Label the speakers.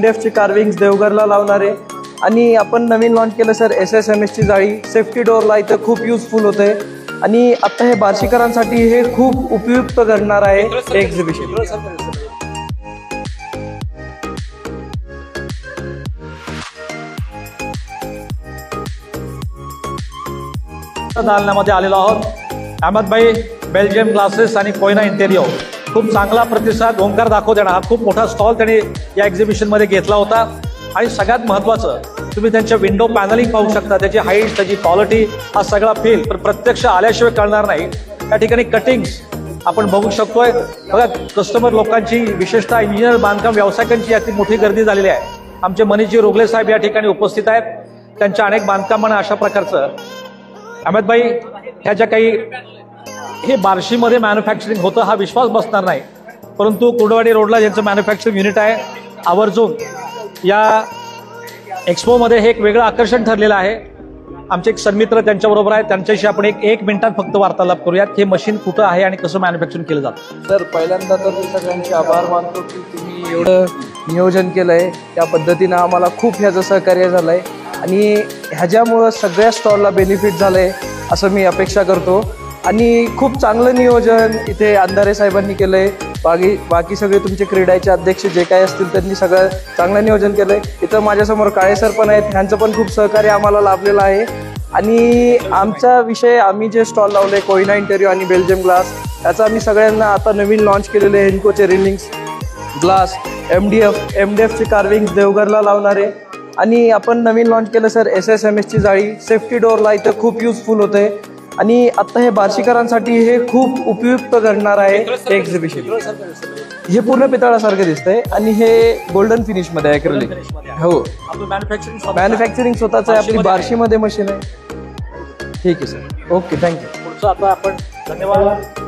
Speaker 1: MDF ची carvings देवघरला लावणार आहे आणि आपण नवीन लॉन्च केलं सर SSMS ची जाळी सेफ्टी डोअरला इथं खूप युजफुल होते आणि आता हे बार्शीकरांसाठी हे खूप उपयुक्त ठरणार आहे एक्झिबिशन।
Speaker 2: दालनामध्ये आलेलो आहोत। अहमदभाई बेल्जियम ग्लासेस आणि कोयना इंटेरियर खूप चांगला प्रतिसाद ओंकार दाखवत येणार हा खूप मोठा स्टॉल त्यांनी या एक्झिबिशन मध्ये घेतला होता आणि सगळ्यात महत्त्वाचं तुम्ही त्यांच्या विंडो पॅनलिंग पाहू शकता, त्याची हाईट, त्याची क्वालिटी, हा सगळा फील पण प्रत्यक्ष आल्याशिवाय कळणार नाही। त्या ठिकाणी कटिंग्स आपण बघू शकतोय बघा, कस्टमर लोकांची विशेषतः इंजिनियर बांधकाम व्यावसायिकांची याची मोठी गर्दी झालेली आहे। आमचे मनीषजी रोगले साहेब या ठिकाणी उपस्थित आहेत, त्यांच्या अनेक बांधकामांना अशा प्रकारचं अहमदभाई ह्या ज्या काही हे बार्शीमध्ये मॅन्युफॅक्चरिंग होतं हा विश्वास बसणार नाही, परंतु कुर्डवाडी रोडला ज्यांचं मॅन्युफॅक्चरिंग युनिट आहे आवर्जून या एक्सपोमध्ये हे एक वेगळं आकर्षण ठरलेलं आहे। आमचे एक सन्मित्र त्यांच्याबरोबर आहेत, त्यांच्याशी आपण एक मिनिटात फक्त वार्तालाप करूयात। हे मशीन कुठं आहे आणि कसं मॅन्युफॅक्चरिंग केलं जातं?
Speaker 1: सर पहिल्यांदा तर मी सगळ्यांचे आभार मानतो की तुम्ही एवढं नियोजन केलंय, त्या पद्धतीनं आम्हाला खूप ह्याचं सहकार्य झालंय आणि ह्याच्यामुळं सगळ्या स्टॉलला बेनिफिट झालंय असं मी अपेक्षा करतो आणि खूप चांगलं नियोजन इथे अंधारे साहेबांनी केलंय। बाकी सगळे तुमचे क्रीडाचे अध्यक्ष जे काही असतील त्यांनी सगळं चांगलं नियोजन केलंय। इथं माझ्यासमोर काळे सर पण आहेत, ह्यांचं पण खूप सहकार्य आम्हाला लाभलेलं आहे आणि आमचा विषय आम्ही जे स्टॉल लावले कोयना इंटेरियर आणि बेल्जियम ग्लास याचा आम्ही सगळ्यांना आता नवीन लॉन्च केलेले हेन्कोचे रेलिंग्स ग्लास MDF ची कार्विंग्स देवघरला लावणार आहे आणि आपण नवीन लॉन्च केलं सर SSMS ची जाळी सेफ्टी डोअरला इथं खूप युजफुल होते आणि आता हे बार्शीकरांसाठी हे खूप उपयुक्त ठरणार आहे एक्झिबिशन। हे पूर्ण पितळासारखं दिसतंय आणि हे गोल्डन फिनिश मध्ये आहे ॲक्रिलिक। हो मॅन्युफॅक्चरिंग स्वतःच आहे, आपली बार्शीमध्ये मशीन आहे। ठीक आहे सर, ओके, थँक्यू।
Speaker 2: पुढचं आता आपण धन्यवाद।